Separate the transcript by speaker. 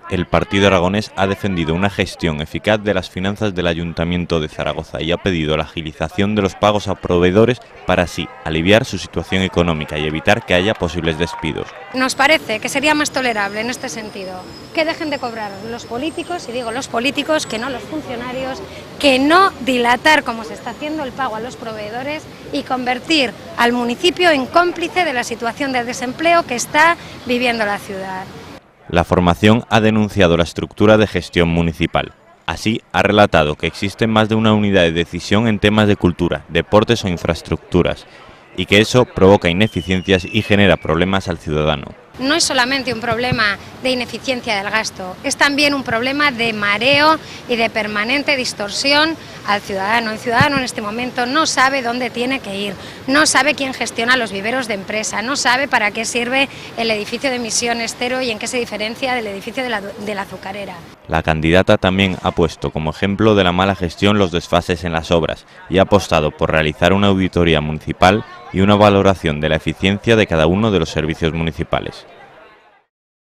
Speaker 1: El partido aragonés ha defendido una gestión eficaz de las finanzas del Ayuntamiento de Zaragoza y ha pedido la agilización de los pagos a proveedores para así aliviar su situación económica y evitar que haya posibles despidos.
Speaker 2: Nos parece que sería más tolerable en este sentido que dejen de cobrar los políticos, y digo los políticos, que no los funcionarios, que no dilatar como se está haciendo el pago a los proveedores y convertir al municipio en cómplice de la situación de desempleo que está viviendo la ciudad.
Speaker 1: La formación ha denunciado la estructura de gestión municipal. Así, ha relatado que existen más de una unidad de decisión en temas de cultura, deportes o infraestructuras, y que eso provoca ineficiencias y genera problemas al ciudadano.
Speaker 2: No es solamente un problema de ineficiencia del gasto, es también un problema de mareo y de permanente distorsión al ciudadano. El ciudadano en este momento no sabe dónde tiene que ir, no sabe quién gestiona los viveros de empresa, no sabe para qué sirve el edificio de Emisiones Cero y en qué se diferencia del edificio de la azucarera.
Speaker 1: La candidata también ha puesto como ejemplo de la mala gestión los desfases en las obras y ha apostado por realizar una auditoría municipal y una valoración de la eficiencia de cada uno de los servicios municipales.